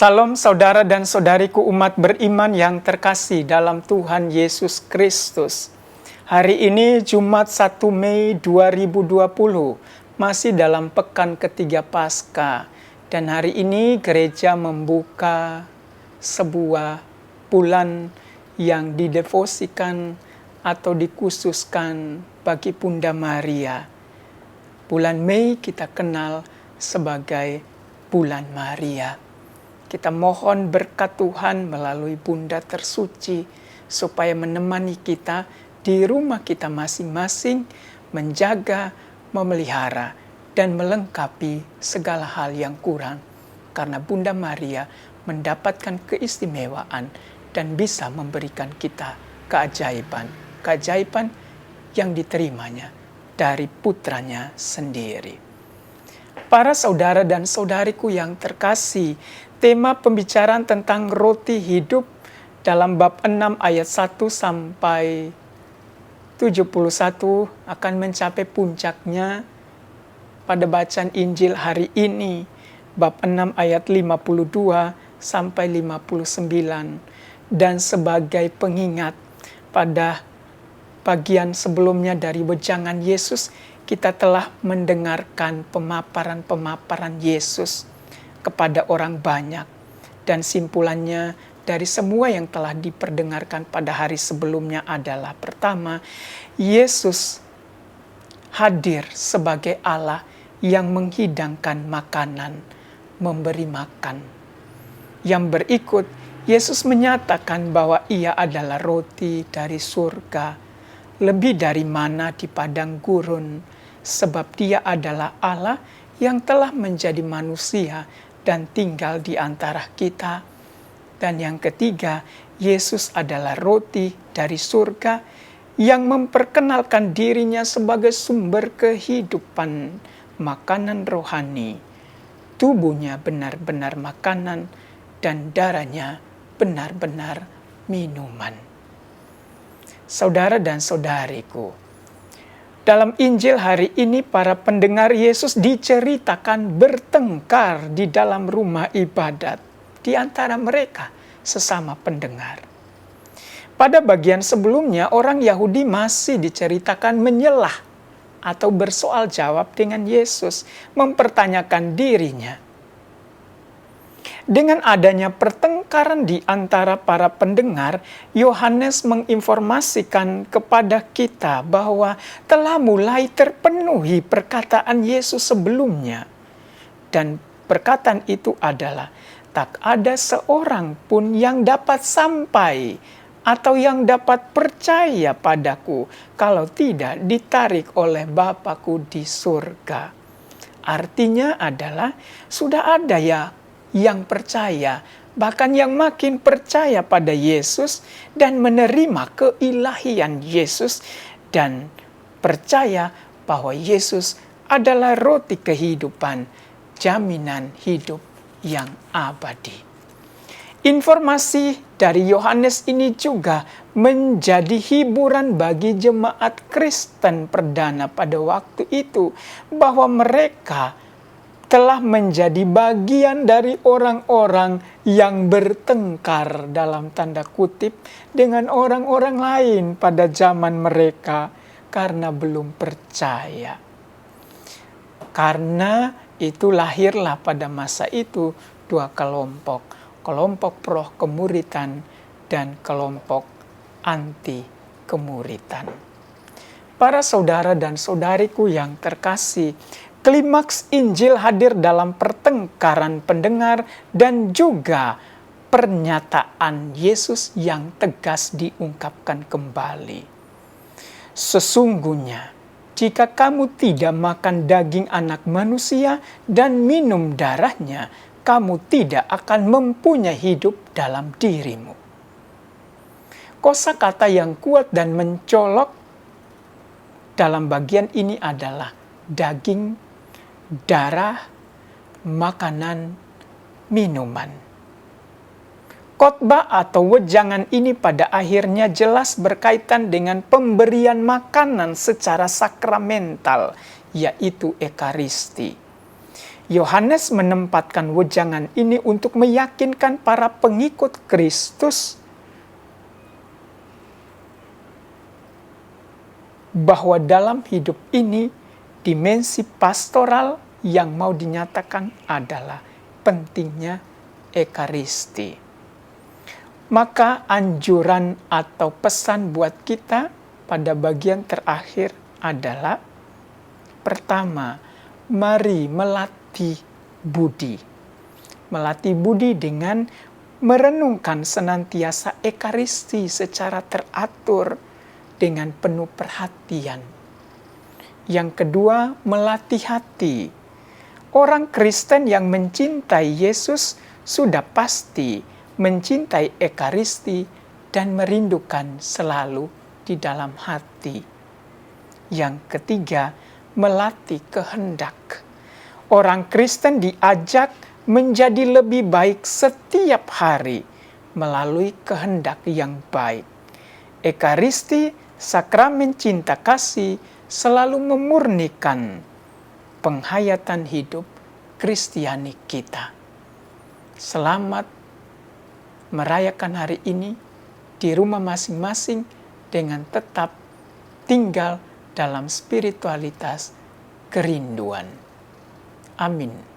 Salam saudara dan saudariku umat beriman yang terkasih dalam Tuhan Yesus Kristus. Hari ini Jumat 1 Mei 2020, masih dalam pekan ketiga Paskah. Dan hari ini gereja membuka sebuah bulan yang didevosikan atau dikhususkan bagi Bunda Maria. Bulan Mei kita kenal sebagai bulan Maria. Kita mohon berkat Tuhan melalui Bunda tersuci supaya menemani kita di rumah kita masing-masing, menjaga, memelihara, dan melengkapi segala hal yang kurang. Karena Bunda Maria mendapatkan keistimewaan dan bisa memberikan kita keajaiban yang diterimanya dari putranya sendiri. Para saudara dan saudariku yang terkasih, tema pembicaraan tentang roti hidup dalam bab 6 ayat 1 sampai 71 akan mencapai puncaknya pada bacaan Injil hari ini, bab 6 ayat 52 sampai 59. Dan sebagai pengingat, pada bagian sebelumnya dari wejangan Yesus, kita telah mendengarkan pemaparan-pemaparan Yesus kepada orang banyak. Dan simpulannya dari semua yang telah diperdengarkan pada hari sebelumnya adalah, pertama, Yesus hadir sebagai Allah yang menghidangkan makanan, memberi makan. Yang berikut, Yesus menyatakan bahwa Ia adalah roti dari surga, lebih dari mana di padang gurun, sebab Dia adalah Allah yang telah menjadi manusia dan tinggal di antara kita. Dan yang ketiga, Yesus adalah roti dari surga yang memperkenalkan dirinya sebagai sumber kehidupan, makanan rohani. Tubuhnya benar-benar makanan dan darahnya benar-benar minuman. Saudara dan saudariku, dalam Injil hari ini para pendengar Yesus diceritakan bertengkar di dalam rumah ibadat di antara mereka sesama pendengar. Pada bagian sebelumnya orang Yahudi masih diceritakan menyelah atau bersoal jawab dengan Yesus, mempertanyakan dirinya. Dengan adanya pertengkaran di antara para pendengar, Yohanes menginformasikan kepada kita bahwa telah mulai terpenuhi perkataan Yesus sebelumnya. Dan perkataan itu adalah, tak ada seorang pun yang dapat sampai atau yang dapat percaya padaku kalau tidak ditarik oleh Bapa-Ku di surga. Artinya adalah sudah ada yang percaya, bahkan yang makin percaya pada Yesus dan menerima keilahian Yesus dan percaya bahwa Yesus adalah roti kehidupan, jaminan hidup yang abadi. Informasi dari Yohanes ini juga menjadi hiburan bagi jemaat Kristen perdana pada waktu itu, bahwa mereka telah menjadi bagian dari orang-orang yang bertengkar dalam tanda kutip dengan orang-orang lain pada zaman mereka karena belum percaya. Karena itu lahirlah pada masa itu dua kelompok pro kemuritan dan kelompok anti kemuritan. Para saudara dan saudariku yang terkasih, klimaks Injil hadir dalam pertengkaran pendengar dan juga pernyataan Yesus yang tegas diungkapkan kembali. Sesungguhnya, jika kamu tidak makan daging anak manusia dan minum darahnya, kamu tidak akan mempunyai hidup dalam dirimu. Kosakata yang kuat dan mencolok dalam bagian ini adalah daging, darah, makanan, minuman. Khotbah atau wejangan ini pada akhirnya jelas berkaitan dengan pemberian makanan secara sakramental, yaitu Ekaristi. Yohanes menempatkan wejangan ini untuk meyakinkan para pengikut Kristus bahwa dalam hidup ini dimensi pastoral yang mau dinyatakan adalah pentingnya Ekaristi. Maka anjuran atau pesan buat kita pada bagian terakhir adalah: pertama, mari melatih budi. Melatih budi dengan merenungkan senantiasa Ekaristi secara teratur dengan penuh perhatian. Yang kedua, melatih hati. Orang Kristen yang mencintai Yesus sudah pasti mencintai Ekaristi dan merindukan selalu di dalam hati. Yang ketiga, melatih kehendak. Orang Kristen diajak menjadi lebih baik setiap hari melalui kehendak yang baik. Ekaristi, sakramen cinta kasih, selalu memurnikan penghayatan hidup Kristiani kita. Selamat merayakan hari ini di rumah masing-masing dengan tetap tinggal dalam spiritualitas kerinduan. Amin.